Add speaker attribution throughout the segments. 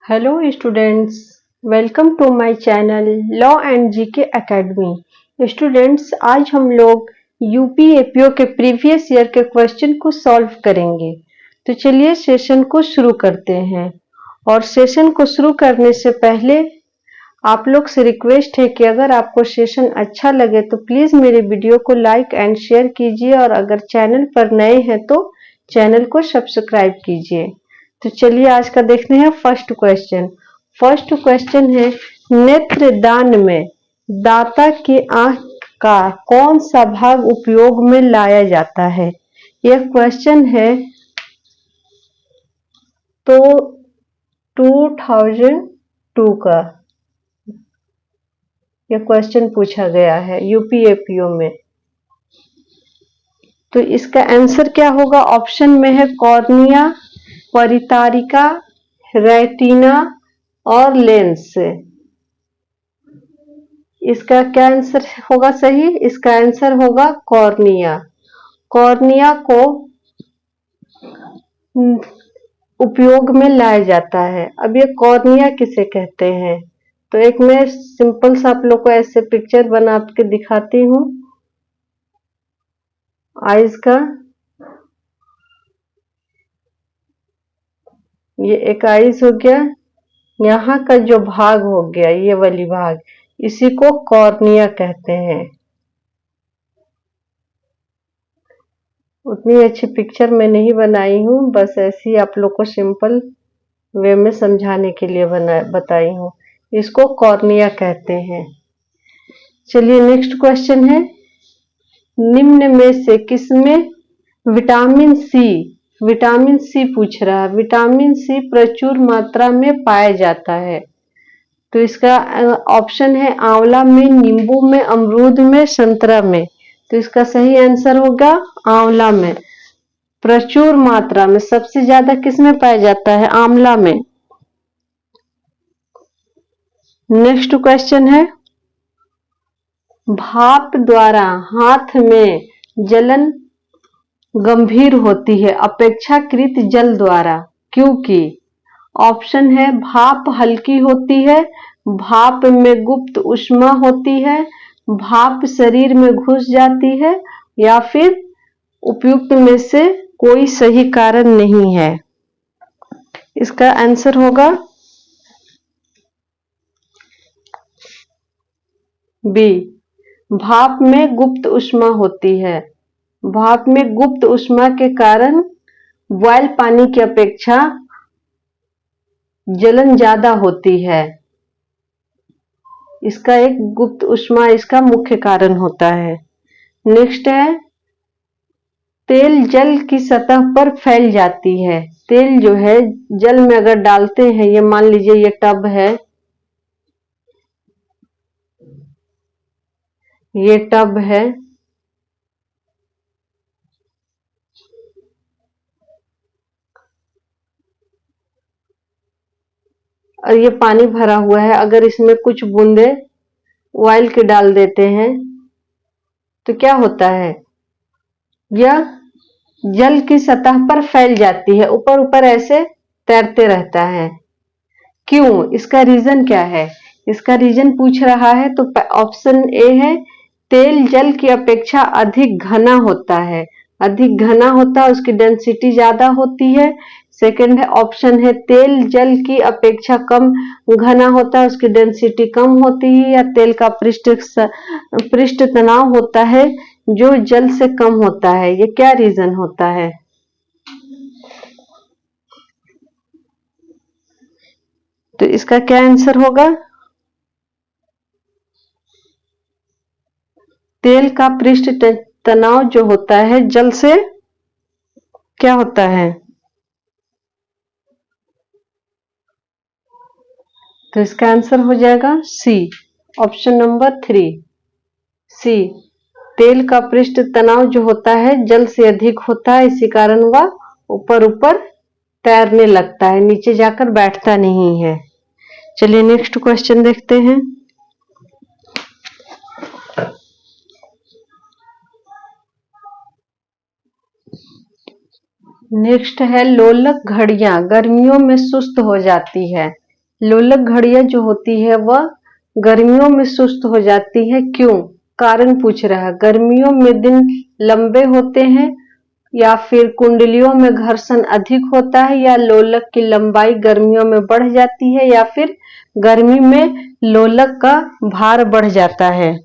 Speaker 1: Hello students, welcome to my channel law and GK academy. Students, आज हम लोग UPAPO के प्रीवियस ईयर के क्वेश्चन को सॉल्व करेंगे। तो चलिए सेशन को शुरू करते हैं। और सेशन को शुरू करने से पहले आप लोग से रिक्वेस्ट है कि अगर आपको सेशन अच्छा लगे तो प्लीज मेरे वीडियो को लाइक एंड शेयर कीजिए, और अगर चैनल पर नए हैं तो चैनल को सब्सक्राइब कीजिए। तो चलिए आज का देखते हैं फर्स्ट क्वेश्चन। फर्स्ट क्वेश्चन है, नेत्रदान में दाता के आंख का कौन सा भाग उपयोग में लाया जाता है? यह क्वेश्चन है तो 2002 का यह क्वेश्चन पूछा गया है यूपीएपीओ में। तो इसका आंसर क्या होगा? ऑप्शन में है कॉर्निया, परितारिका, रेटिना और लेंस। इसका क्या आंसर होगा सही? इसका आंसर होगा कॉर्निया। कॉर्निया को उपयोग में लाया जाता है। अब ये कॉर्निया किसे कहते हैं? तो एक मैं सिंपल सा आप लोग को ऐसे पिक्चर बना के दिखाती हूँ आईज का। ये एक आईज हो गया, यहाँ का जो भाग हो गया ये वाली भाग, इसी को कॉर्निया कहते हैं। उतनी अच्छी पिक्चर मैं नहीं बनाई हूँ, बस ऐसे ही आप लोग को सिंपल वे में समझाने के लिए बताई हूँ। इसको कॉर्निया कहते हैं। चलिए नेक्स्ट क्वेश्चन है, निम्न में से किसमें विटामिन सी पूछ रहा है। विटामिन सी प्रचुर मात्रा में पाया जाता है। तो इसका ऑप्शन है आंवला में, नींबू में, अमरूद में, संतरा में। तो इसका सही आंसर होगा आंवला में। प्रचुर मात्रा में सबसे ज्यादा किसमें पाया जाता है? आंवला में। नेक्स्ट क्वेश्चन है, भाप द्वारा हाथ में जलन गंभीर होती है अपेक्षाकृत जल द्वारा, क्योंकि ऑप्शन है भाप हल्की होती है, भाप में गुप्त ऊष्मा होती है, भाप शरीर में घुस जाती है, या फिर उपयुक्त में से कोई सही कारण नहीं है। इसका आंसर होगा बी, भाप में गुप्त ऊष्मा होती है। भाप में गुप्त ऊष्मा के कारण बॉयल पानी की अपेक्षा जलन ज्यादा होती है। इसका एक गुप्त ऊष्मा इसका मुख्य कारण होता है। नेक्स्ट है, तेल जल की सतह पर फैल जाती है। तेल जो है जल में अगर डालते हैं, ये मान लीजिए ये टब है, ये टब है, और ये पानी भरा हुआ है। अगर इसमें कुछ बूंदे ऑयल के डाल देते हैं तो क्या होता है? यह जल की सतह पर फैल जाती है, ऊपर ऊपर ऐसे तैरते रहता है। क्यों? इसका रीजन क्या है? इसका रीजन पूछ रहा है। तो ऑप्शन ए है, तेल जल की अपेक्षा अधिक घना होता है। अधिक घना होता है, उसकी डेंसिटी ज्यादा होती है। सेकंड है ऑप्शन है, तेल जल की अपेक्षा कम घना होता है, उसकी डेंसिटी कम होती है। या तेल का पृष्ठ तनाव होता है जो जल से कम होता है। ये क्या रीजन होता है? तो इसका क्या आंसर होगा? तेल का पृष्ठ तनाव जो होता है जल से क्या होता है? तो इसका आंसर हो जाएगा सी, ऑप्शन नंबर 3 सी। तेल का पृष्ठ तनाव जो होता है जल से अधिक होता है, इसी कारण वह ऊपर ऊपर तैरने लगता है, नीचे जाकर बैठता नहीं है। चलिए नेक्स्ट क्वेश्चन देखते हैं। नेक्स्ट है, लोलक घड़ियां गर्मियों में सुस्त हो जाती है। लोलक घड़ियां जो होती है वह गर्मियों में सुस्त हो जाती है, क्यों? कारण पूछ रहा है। गर्मियों में दिन लंबे होते हैं, या फिर कुंडलियों में घर्षण अधिक होता है, या लोलक की लंबाई गर्मियों में बढ़ जाती है, या फिर गर्मी में लोलक का भार बढ़ जाता है।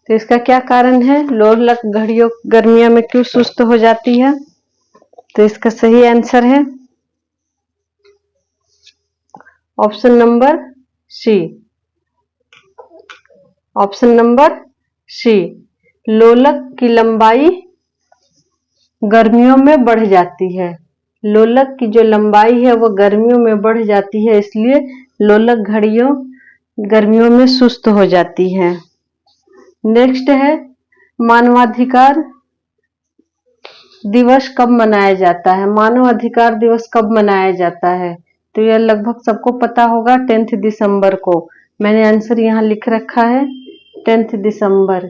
Speaker 1: तो इसका क्या कारण है? लोलक घड़ियों गर्मियों में क्यों सुस्त हो जाती है? तो इसका सही आंसर है option number C. Option number C, लोलक की लंबाई गर्मियों में बढ़ जाती है। लोलक की जो लंबाई है वो गर्मियों में बढ़ जाती है, इसलिए लोलक घड़ियों गर्मियों में सुस्त हो जाती है। नेक्स्ट है, मानवाधिकार दिवस कब मनाया जाता है? मानव अधिकार दिवस कब मनाया जाता है? तो यह लगभग सबको पता होगा, 10 दिसंबर को। मैंने आंसर यहाँ लिख रखा है, 10 दिसंबर।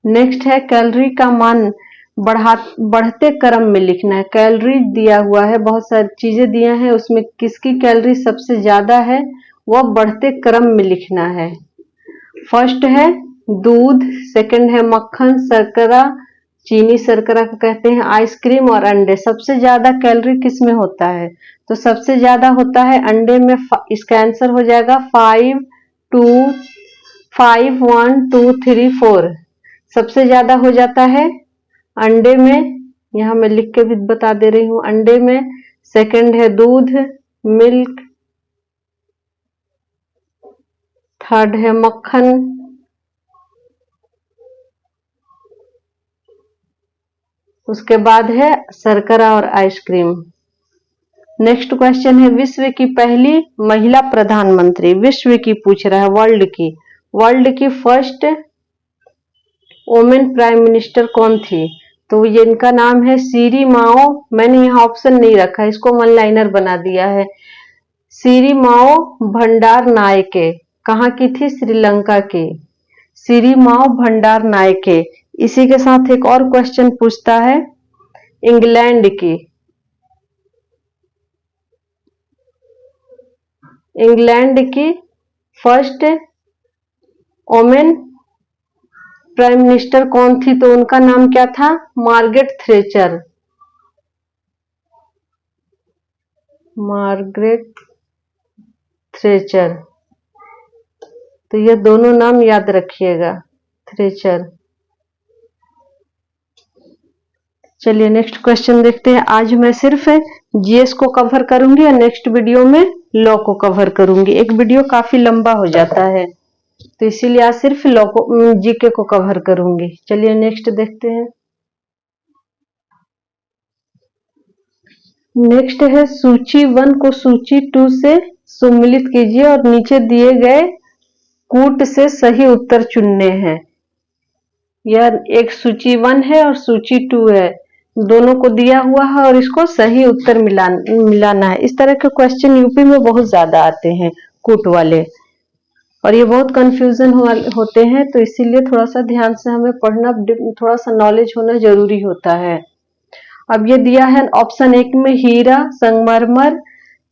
Speaker 1: नेक्स्ट है, कैलोरी का मान बढ़ते क्रम में लिखना है। कैलोरी दिया हुआ है, बहुत सारी चीजें दिया है, उसमें किसकी कैलोरी सबसे ज्यादा है वह बढ़ते क्रम में लिखना है। फर्स्ट है दूध, सेकंड है मक्खन, शर्करा, चीनी शर्करा को कहते हैं, आइसक्रीम और अंडे। सबसे ज्यादा कैलोरी किस में होता है? तो सबसे ज्यादा होता है अंडे में। इसका आंसर हो जाएगा 5 2 5 1 2 3 4। सबसे ज्यादा हो जाता है अंडे में, यहाँ मैं लिख के भी बता दे रही हूँ, अंडे में। सेकंड है दूध, मिल्क। थर्ड है मक्खन। उसके बाद है शर्करा और आइसक्रीम। नेक्स्ट क्वेश्चन है, विश्व की पहली महिला प्रधानमंत्री। विश्व की पूछ रहा है, वर्ल्ड की। वर्ल्ड की फर्स्ट वुमेन प्राइम मिनिस्टर कौन थी? तो ये इनका नाम है सीरी माओ। मैंने यहाँ ऑप्शन नहीं रखा, इसको वन लाइनर बना दिया है। सीरी माओ भंडार नायके। कहाँ की थी? श्रीलंका की। सीरी माओ भंडार नायके। इसी के साथ एक और क्वेश्चन पूछता है, इंग्लैंड की। इंग्लैंड की फर्स्ट वुमेन प्राइम मिनिस्टर कौन थी? तो उनका नाम क्या था? मार्गरेट थ्रेचर। मार्गरेट थ्रेचर। तो ये दोनों नाम याद रखिएगा, थ्रेचर। चलिए नेक्स्ट क्वेश्चन देखते हैं। आज मैं सिर्फ जीएस को कवर करूंगी और नेक्स्ट वीडियो में लॉ को कवर करूंगी। एक वीडियो काफी लंबा हो जाता है, तो इसीलिए आज सिर्फ लॉ को, जीके को कवर करूंगी। चलिए नेक्स्ट देखते हैं। नेक्स्ट है, सूची 1 को सूची 2 से सम्मिलित कीजिए और नीचे दिए गए कूट से सही उत्तर चुनने हैं। यह एक सूची 1 है और सूची 2 है, दोनों को दिया हुआ है और इसको सही उत्तर मिलाना है। इस तरह के क्वेश्चन यूपी में बहुत ज्यादा आते हैं, कूट वाले, और ये बहुत कंफ्यूजन होते हैं, तो इसीलिए थोड़ा सा ध्यान से हमें पढ़ना, थोड़ा सा नॉलेज होना जरूरी होता है। अब ये दिया है ऑप्शन 1 में हीरा, संगमरमर,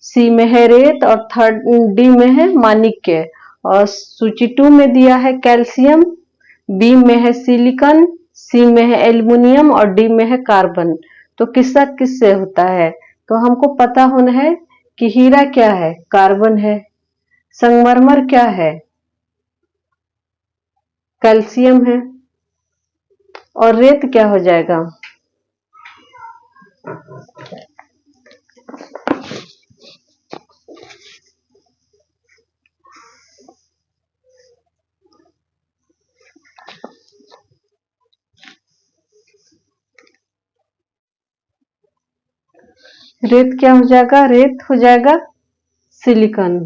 Speaker 1: सी में है रेत और थर्ड डी में है माणिक्य। और सूची 2 में दिया है कैल्शियम, बी में है सिलिकॉन, सी में है एल्युमिनियम और डी में है कार्बन। तो किसका किससे होता है? तो हमको पता होना है कि हीरा क्या है? कार्बन है। संगमरमर क्या है? कैल्शियम है। और रेत क्या हो जाएगा? रेत क्या हो जाएगा? रेत हो जाएगा सिलिकॉन।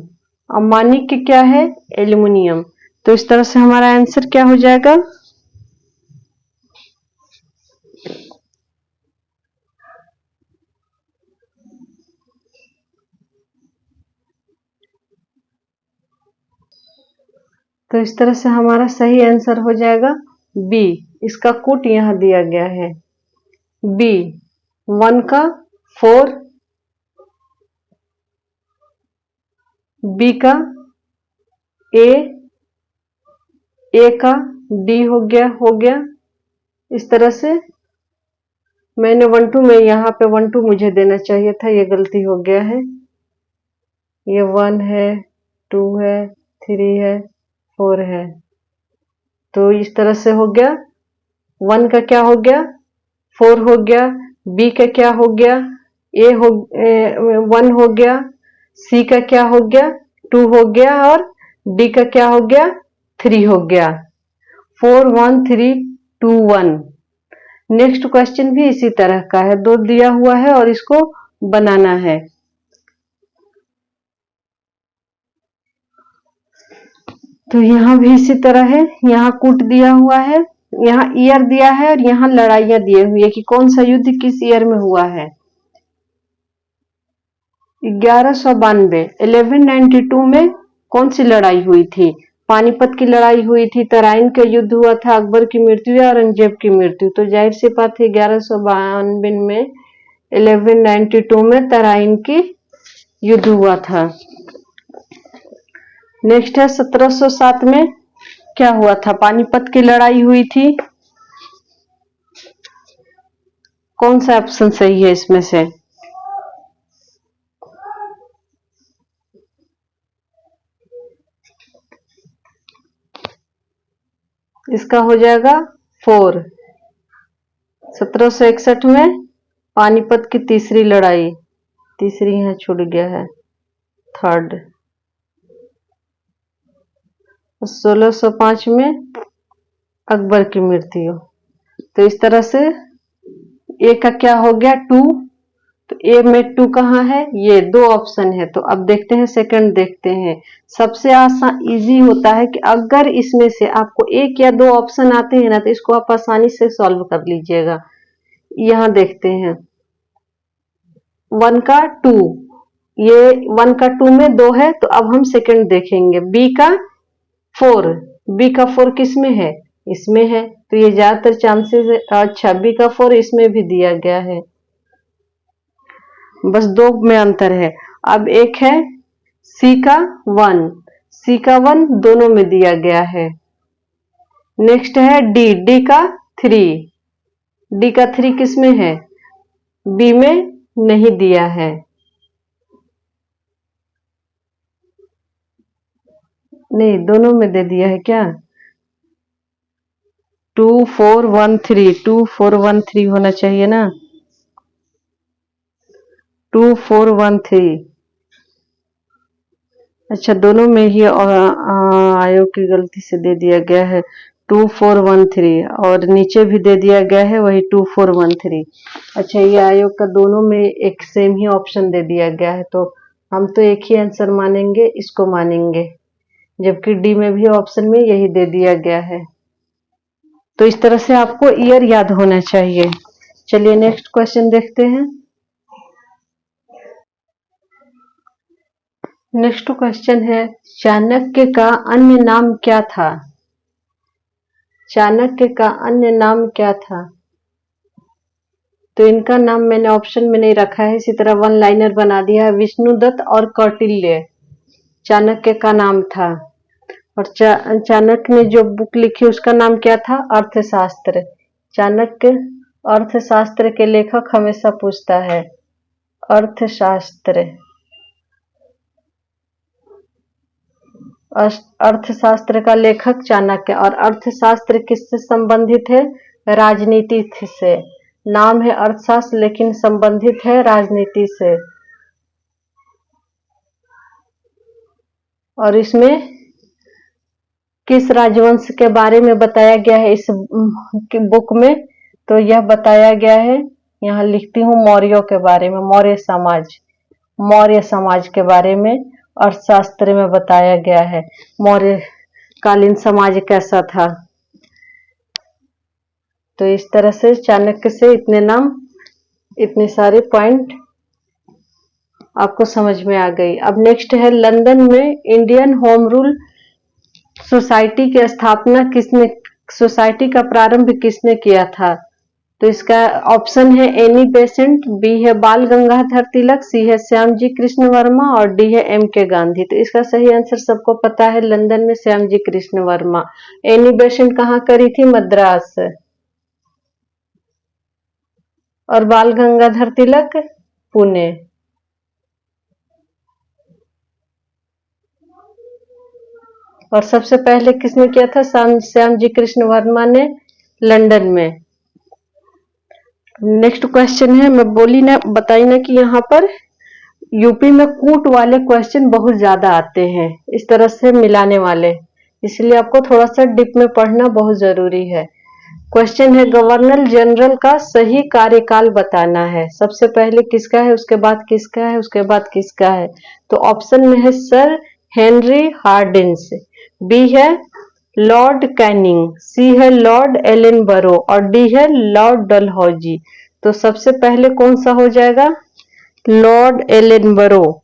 Speaker 1: और माणिक्य क्या है? एल्युमिनियम। तो इस तरह से हमारा आंसर क्या हो जाएगा? तो इस तरह से हमारा सही आंसर हो जाएगा बी। इसका कूट यहां दिया गया है, बी 1 का 4, बी का ए का डी हो गया। इस तरह से मैंने 1 2 में यहाँ पे 1 2 मुझे देना चाहिए था, ये गलती हो गया है। ये 1 है, 2 है, 3 है, 4 है। तो इस तरह से हो गया। 1 का क्या हो गया, 4 हो गया। बी का क्या हो गया, 1 हो गया। सी का क्या हो गया, 2 हो गया। और डी का क्या हो गया, 3 हो गया। 4 1 3 2 1। नेक्स्ट क्वेश्चन भी इसी तरह का है, 2 दिया हुआ है और इसको बनाना है। तो यहाँ भी इसी तरह है, यहाँ कूट दिया हुआ है, यहाँ ईयर दिया है और यहाँ लड़ाइयां दिए हुई है कि कौन सा युद्ध किस ईयर में हुआ है। 1192 1192 में कौन सी लड़ाई हुई थी, पानीपत की लड़ाई हुई थी, तराइन का युद्ध हुआ था, अकबर की मृत्यु या औरंगजेब की मृत्यु। तो जाहिर सी बात है 1192 में 1192 में तराइन की युद्ध हुआ था। नेक्स्ट है 1707 में क्या हुआ था, पानीपत की लड़ाई हुई थी। कौन सा ऑप्शन सही है इसमें से, इसका हो जाएगा 4। 1761 में पानीपत की तीसरी लड़ाई, तीसरी यहाँ छूट गया है, 3rd। 1605 में अकबर की मृत्यु। तो इस तरह से ए का क्या हो गया, 2। तो ए में 2 कहाँ है, ये 2 ऑप्शन है। तो अब देखते हैं, सेकंड देखते हैं। सबसे आसान इजी होता है कि अगर इसमें से आपको 1 या 2 ऑप्शन आते हैं ना, तो इसको आप आसानी से सॉल्व कर लीजिएगा। यहाँ देखते हैं 1 का 2, ये 1 का 2 में 2 है। तो अब हम सेकंड देखेंगे, बी का 4। बी का 4 किस में है, इसमें है। तो ये ज्यादातर चांसेस है। अच्छा, बी का 4 इसमें भी दिया गया है, बस 2 में अंतर है। अब एक है सी का 1, सी का 1 दोनों में दिया गया है। नेक्स्ट है डी, डी का 3, डी का 3 किस में है, बी में नहीं दिया है। नहीं, दोनों में दे दिया है क्या, 2 4 1 3, 2 4 1 3 होना चाहिए ना, 2 4 1 3। अच्छा, दोनों में ही आयोग की गलती से दे दिया गया है 2 4 1 3, और नीचे भी दे दिया गया है वही 2 4 1 3। अच्छा, ये आयोग का दोनों में एक सेम ही ऑप्शन दे दिया गया है, तो हम तो एक ही आंसर मानेंगे, इसको मानेंगे, जबकि डी में भी ऑप्शन में यही दे दिया गया है। तो इस तरह से आपको ईयर याद होना चाहिए। चलिए नेक्स्ट क्वेश्चन देखते हैं। नेक्स्ट क्वेश्चन है, चाणक्य का अन्य नाम क्या था, चाणक्य का अन्य नाम क्या था। तो इनका नाम मैंने ऑप्शन में नहीं रखा है, इसी तरह 1 लाइनर बना दिया है, विष्णुदत्त और कौटिल्य चाणक्य का नाम था। और चाणक्य ने जो बुक लिखी उसका नाम क्या था, अर्थशास्त्र। चाणक्य अर्थशास्त्र के लेखक हमेशा पूछता है, अर्थशास्त्र, अर्थशास्त्र का लेखक चाणक्य। और अर्थशास्त्र किससे संबंधित है, राजनीति से। नाम है अर्थशास्त्र लेकिन संबंधित है राजनीति से। और इसमें किस राजवंश के बारे में बताया गया है इस बुक में, तो यह बताया गया है, यहाँ लिखती हूँ, मौर्यों के बारे में, मौर्य समाज के बारे में अर्थशास्त्र में बताया गया है। मौर्य कालीन समाज कैसा था। तो इस तरह से चाणक्य से इतने नाम, इतने सारे पॉइंट आपको समझ में आ गई। अब नेक्स्ट है, लंदन में इंडियन होम रूल सोसाइटी की स्थापना किसने, सोसाइटी का प्रारंभ किसने किया था। तो इसका ऑप्शन है एनी बेसेंट, बी है बाल गंगाधर तिलक, सी है श्यामजी कृष्ण वर्मा और डी है एम के गांधी। तो इसका सही आंसर सबको पता है, लंदन में श्यामजी कृष्ण वर्मा। एनी बेसेंट कहाँ करी थी? मद्रास। और बाल गंगाधर तिलक पुणे। और सबसे पहले किसने किया था? श्यामजी कृष्ण वर्मा ने, लंदन में। नेक्स्ट क्वेश्चन है, मैं बोली ना, बताई ना कि यहाँ पर यूपी में कूट वाले क्वेश्चन बहुत ज्यादा आते हैं, इस तरह से मिलाने वाले, इसलिए आपको थोड़ा सा डीप में पढ़ना बहुत जरूरी है। क्वेश्चन है, गवर्नर जनरल का सही कार्यकाल बताना है। सबसे पहले किसका है, उसके बाद किसका है, उसके बाद किसका है? तो ऑप्शन में है सर हेनरी हार्डिंस, बी है लॉर्ड कैनिंग, सी है लॉर्ड एलेनबरो और डी है लॉर्ड डलहौजी। तो सबसे पहले कौन सा हो जाएगा? Lord Ellenborough.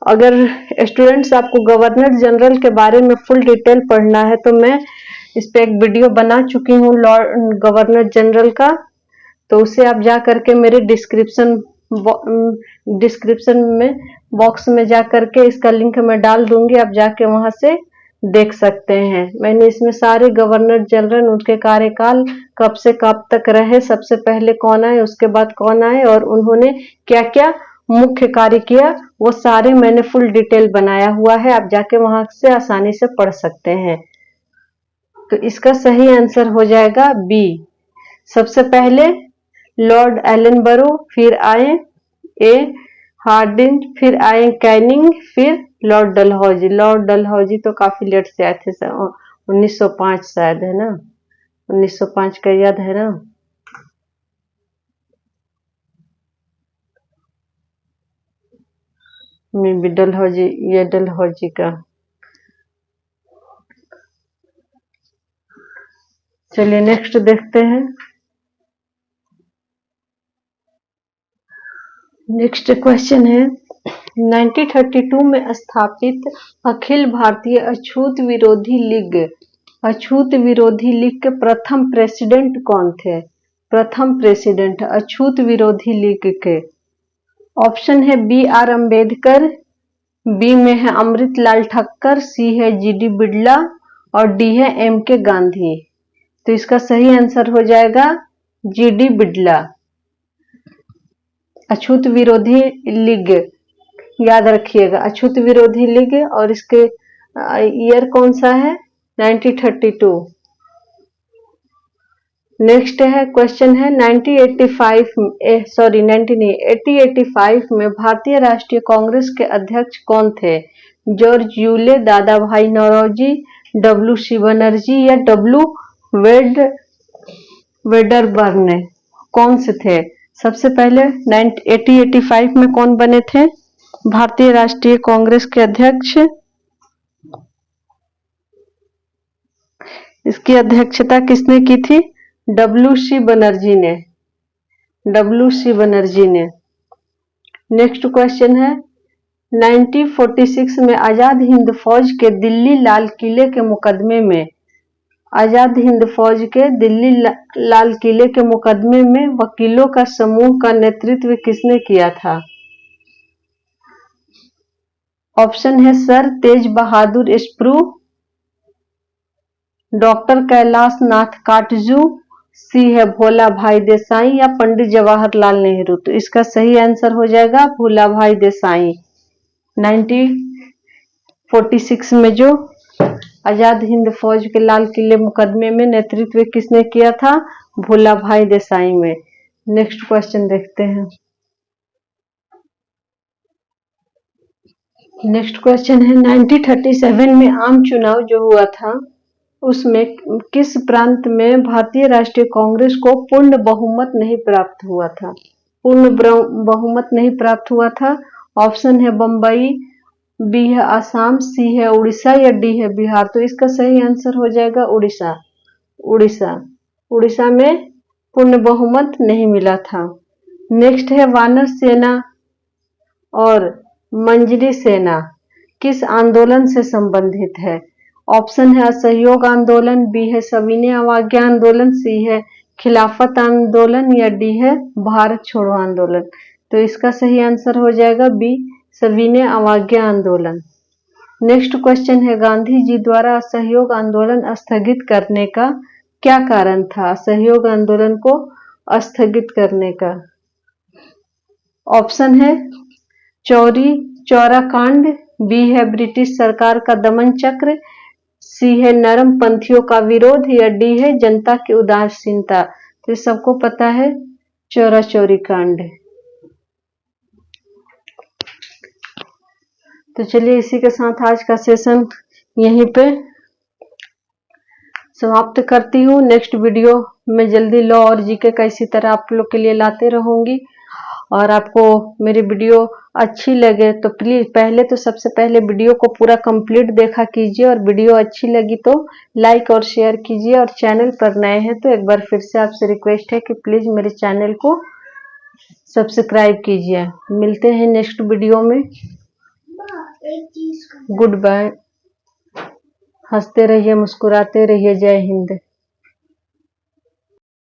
Speaker 1: अगर स्टूडेंट्स आपको गवर्नर जनरल के बारे में फुल डिटेल पढ़ना है तो मैं इस पे एक वीडियो बना चुकी हूँ लॉर्ड गवर्नर जनरल का, तो उसे आप जा करके मेरे डिस्क्रिप्शन में बॉक्स में जा करके इसका लिंक मैं डाल दूंगी, आप जाके वहां से देख सकते हैं। मैंने इसमें सारे गवर्नर जनरल, उनके कार्यकाल कब से कब तक रहे, सबसे पहले कौन आए, उसके बाद कौन आए और उन्होंने क्या क्या मुख्य कार्य किया, वो सारे मैंने फुल डिटेल बनाया हुआ है, आप जाके वहां से आसानी से पढ़ सकते हैं। तो इसका सही आंसर हो जाएगा बी। सबसे पहले लॉर्ड एलेनबरो, फिर आए ए हार्डिन, फिर आए कैनिंग, फिर लॉर्ड डलहौजी। लॉर्ड डलहौजी तो काफी लेट से आए थे, 1905 शायद, है ना? 1905 का याद है ना? मे बी डलहौजी, ये डलहौजी का। चलिए नेक्स्ट देखते हैं। नेक्स्ट क्वेश्चन है, 1932 में स्थापित अखिल भारतीय अछूत विरोधी लीग, अछूत विरोधी लीग के प्रथम प्रेसिडेंट कौन थे? प्रथम प्रेसिडेंट अछूत विरोधी लीग के। ऑप्शन है बी आर अम्बेडकर, बी में है अमृतलाल ठक्कर, सी है जीडी बिड़ला और डी है एम के गांधी। तो इसका सही आंसर हो जाएगा जीडी बिड़ला। अछूत विरोधी लीग याद रखिएगा, अछूत विरोधी लीग, और इसके ईयर कौन सा है? 1932। नेक्स्ट है क्वेश्चन है, 1885 में भारतीय राष्ट्रीय कांग्रेस के अध्यक्ष कौन थे? जॉर्ज यूले, दादा भाई नौरोजी, डब्ल्यू सी बनर्जी या डब्ल्यू वेडरबर्न, कौन से थे? सबसे पहले 1885 में कौन बने थे भारतीय राष्ट्रीय कांग्रेस के अध्यक्ष? इसकी अध्यक्षता किसने की थी? डब्ल्यू सी बनर्जी ने, डब्ल्यू सी बनर्जी ने। नेक्स्ट क्वेश्चन है, 1946 में आजाद हिंद फौज के दिल्ली लाल किले के मुकदमे में, आजाद हिंद फौज के दिल्ली लाल किले के मुकदमे में वकीलों का समूह का नेतृत्व किसने किया था? ऑप्शन है सर तेज बहादुर स्प्रू, डॉक्टर कैलाश नाथ काटजू, सी है भोला भाई देसाई या पंडित जवाहरलाल नेहरू। तो इसका सही आंसर हो जाएगा भोला भाई देसाई। 1946 में जो आजाद हिंद फौज के लाल किले मुकदमे में नेतृत्व किसने किया था? भोला भाई देसाई में। नेक्स्ट क्वेश्चन देखते हैं। नेक्स्ट क्वेश्चन है, 1937 में आम चुनाव जो हुआ था उसमें किस प्रांत में भारतीय राष्ट्रीय कांग्रेस को पूर्ण बहुमत नहीं प्राप्त हुआ था? पूर्ण बहुमत नहीं प्राप्त हुआ था। ऑप्शन है बंबई, बी है आसाम, सी है उड़ीसा या डी है बिहार। तो इसका सही आंसर हो जाएगा उड़ीसा। उड़ीसा, उड़ीसा में पूर्ण बहुमत नहीं मिला था। नेक्स्ट है, वानर सेना और मंजरी सेना किस आंदोलन से संबंधित है? ऑप्शन है असहयोग आंदोलन, बी है सविनय अवज्ञा आंदोलन, सी है खिलाफत आंदोलन या डी है भारत छोड़ो आंदोलन। तो इसका सही आंसर हो जाएगा बी, सविनय अवज्ञा आंदोलन। नेक्स्ट क्वेश्चन है, गांधी जी द्वारा असहयोग आंदोलन स्थगित करने का क्या कारण था? असहयोग आंदोलन को स्थगित करने का ऑप्शन है चौरी चौरा कांड, बी है ब्रिटिश सरकार का दमन चक्र, सी है नरम पंथियों का विरोध, या डी है जनता की उदासीनता। तो सबको पता है चौरा चौरी कांड। तो चलिए इसी के साथ आज का सेशन यहीं पे समाप्त करती हूँ। नेक्स्ट वीडियो में जल्दी लॉ और जीके का इसी तरह आप लोग के लिए लाते रहूंगी। और आपको मेरी वीडियो अच्छी लगे तो प्लीज सबसे पहले वीडियो को पूरा कंप्लीट देखा कीजिए, और वीडियो अच्छी लगी तो लाइक और शेयर कीजिए। और चैनल पर नए हैं तो एक बार फिर से आपसे रिक्वेस्ट है कि प्लीज मेरे चैनल को सब्सक्राइब कीजिए। मिलते हैं नेक्स्ट वीडियो में। Good bye. हंसते रहिए, मुस्कुराते रहिए। जय हिंद।